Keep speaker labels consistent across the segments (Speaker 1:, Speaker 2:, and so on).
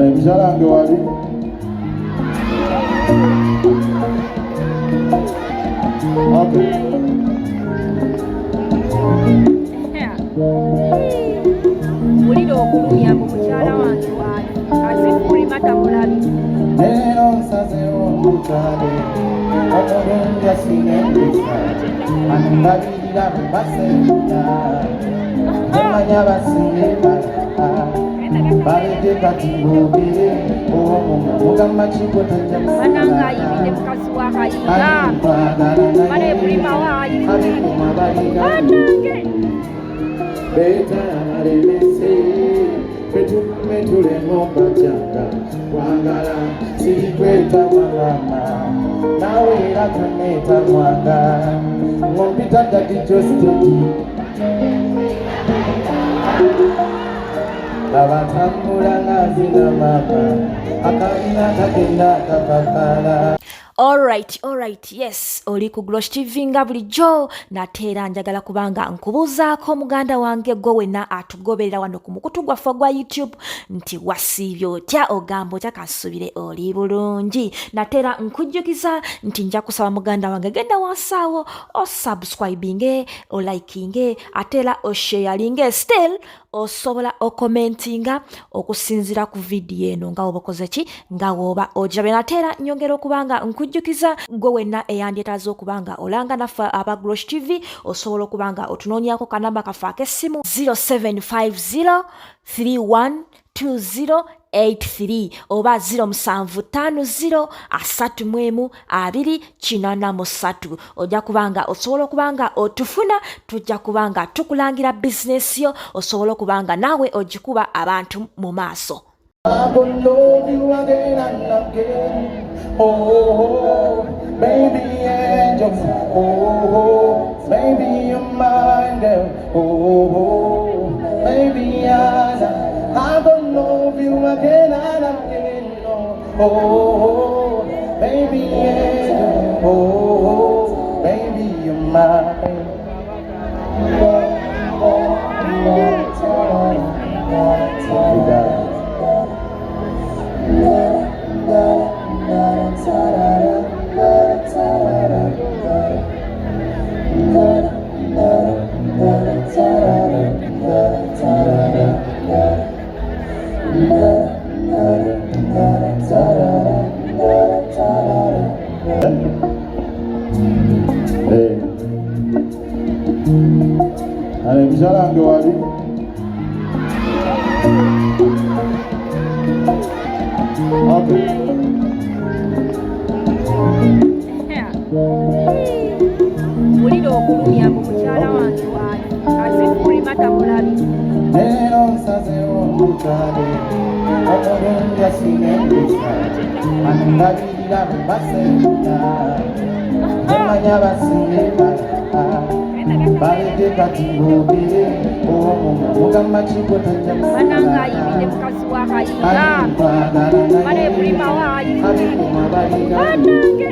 Speaker 1: Mukyala wali
Speaker 2: Muliro okulumya mu mukyala wange waali azifulima tamulabi
Speaker 1: leero nsazeewo omutwale omulungi asinembisa anndabirira basenga nemanya basinga balete kati boogere mugamba kigo
Speaker 2: ananga ayimidde mukazi wa kayinga mane bulima waayi atange
Speaker 1: betayabalemese petulema okajanga kwagala sikweta malama nawe era kaneta mwanga ngompita dati jostedi abatambula ngazina mama akabina kagenda kapapala.
Speaker 2: Alright, yes, oli ku Glosh TV nga bulijjo nateera njagala kubanga nkubuuzaako muganda wange gwe wenna atugoberera wano ku mukutu gwaffe gwa YouTube nti wasiibye otya ogamba otya kasubire oli bulungi. Nateera nkujjukiza nti nja kusaba muganda wange genda wansaawo osubscribinge olikinge ateera osharinge still osobola okomentinga okusinzira ku vidiyo eno nga woba okoze ki nga woba ojabe. Nateera nyongera okubanga nkujjukiza gwe wenna eyandyetaaza okubanga olanga naffe aba Glosh TV osobola okubanga otunoonyako kanamba kaffe ak'essimu 0750312083 oba 0750312083 ojja kubanga osobola okubanga otufuna tujja kubanga tukulangira bizinesi yo osobola okubanga naawe ogikuba abantu mu maaso.
Speaker 1: I will love you again and again. Oh, baby angel. Oh, baby you're mine, girl. Oh, baby I will love you again and again. Oh, baby angel. Oh, baby you're mine. Mukyala wange wali
Speaker 2: Muliro okulumya mu mukyala wange waali azifulima tamulabi
Speaker 1: leero nsazeewo omutwale omulungi asinembisa anndabirira basenga nemanya basinga balete kati boogere mugamba kigo
Speaker 2: ananga ayimidde mukazi wa kayinga mane bulima waayi atange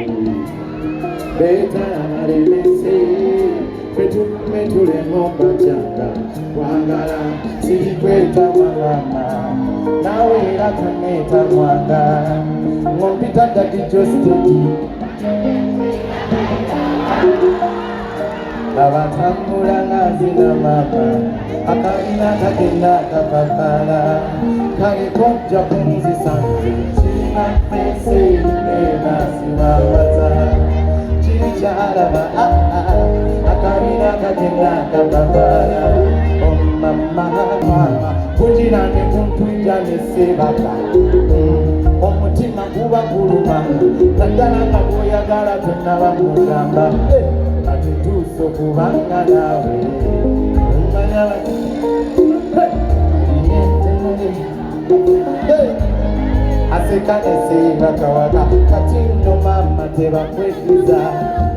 Speaker 1: betayabalemese petulema okajanga kwagala sikweta malama nawe era kaneta mwanga ngompita dati jostedi abatambula ngazina mama akabina kagenda kapapala kale kojja kunzisa nze kirina fesi enasiwambaza kiri kyalaba akabina kagenda kapapala omama kugira ne kuntujja nesebaka omutima guba guluma naddala nga gwoyagala tonaba mugamba atutuusa okubanga naawe aseka neseera kawaka kati nno mama tebakwetiza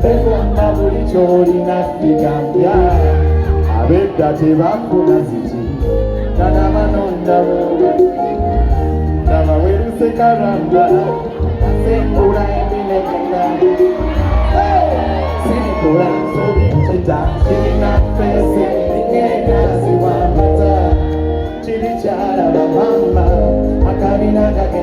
Speaker 1: begomba buli kyolina kigambya abedda tebafuna ziki nanabanondaboga naba werusekaramba asembula eminegena sirikola nsobi nkita kirina fesi enasiwambaza kiri kyalaba mama akabina kage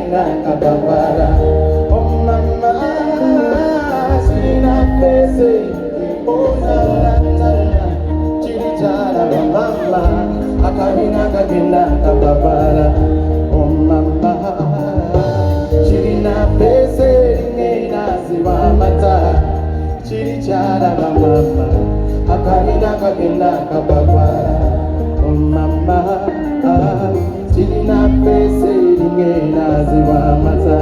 Speaker 1: kagenda kababala. Oh mama, chirina pese ngena ziba mata. Chiri chara mama, akagenda kagenda kababala. Oh mama, chirina pese ngena ziba mata.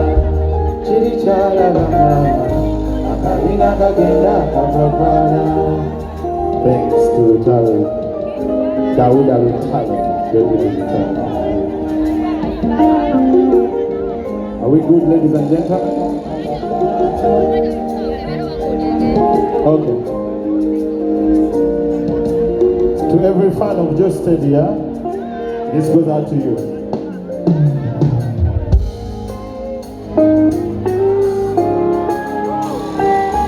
Speaker 1: Chiri chara mama, akagenda kagenda kababala. Thanks to talent. Dawood with talent. Dawood with talent. Are we good, ladies and gentlemen? Okay. To every fan of Just Steady, this goes out to you.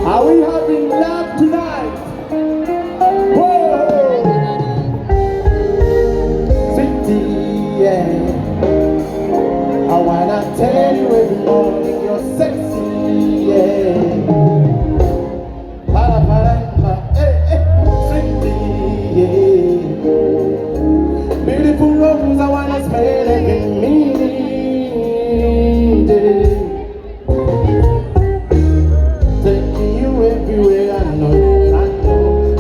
Speaker 1: Are we having love tonight? I wanna tell you every morning you're sexy, yeah. Para para, sexy, yeah. Beautiful rose, I wanna smell every minute. Taking you everywhere, I know.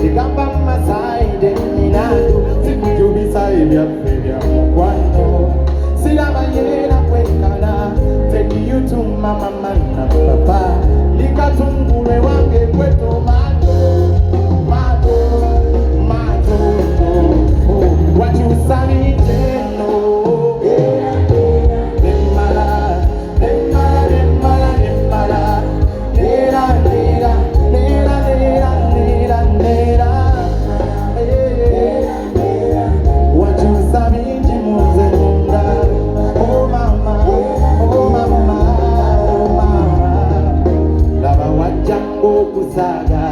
Speaker 1: You come by my side, and I know. Take me to beside you, baby, I'm take you to mama na papa. Likatungule wange kwetu mato. What you say, no. Demala. What you say, Jimuzenda. Oh mama. Jango kusaga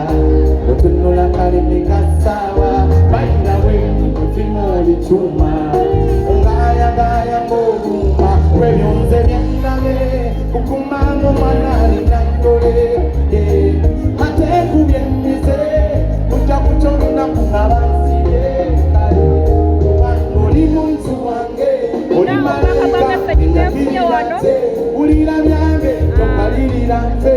Speaker 1: utunula kalimika sawa baina wengi kutimoli chuma ngaya ngoguma weyonze byaname kukumango manali nangole hate kubyenmise kuja kuchona kunabansiye oli muntu wange oli malaka inyabiryate ulira byange tokalirira nze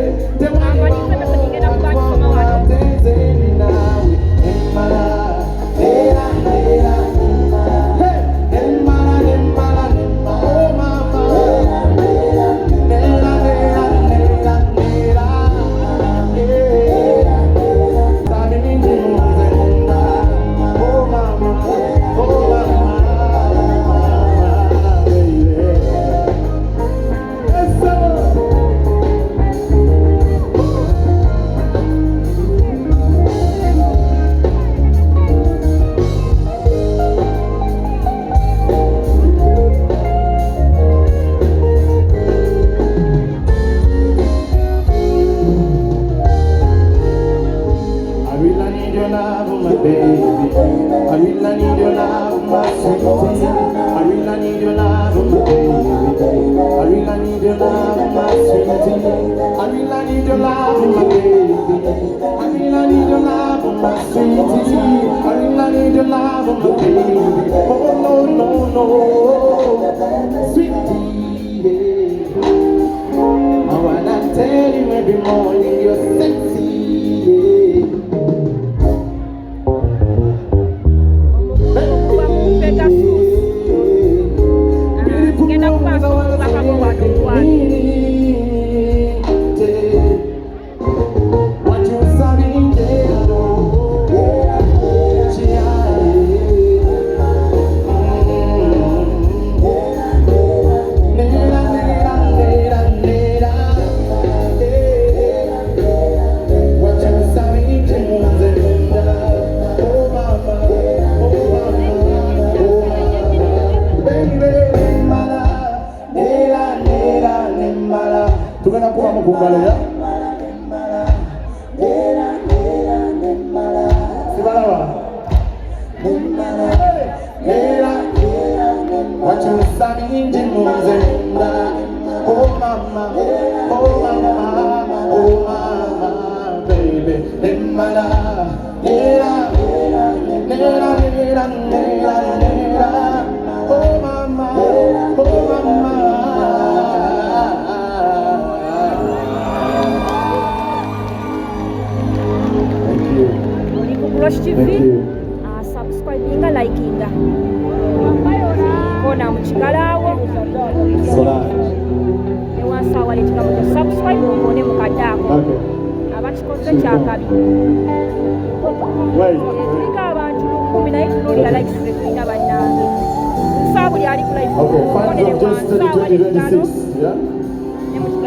Speaker 1: Oh
Speaker 2: TV. Subscribinga, likinga. Kona mchikalawo.
Speaker 1: Solange.
Speaker 2: Ewansa wali tukamuja subscribe mukone mukadako.
Speaker 1: Okay.
Speaker 2: Abakikoze kyakabi.
Speaker 1: Wait.
Speaker 2: Tulika abantu 10 naye tunulira likes tulina bannange. Nsabuli ali ku live.
Speaker 1: Okay, fine. Just 2026. Yeah.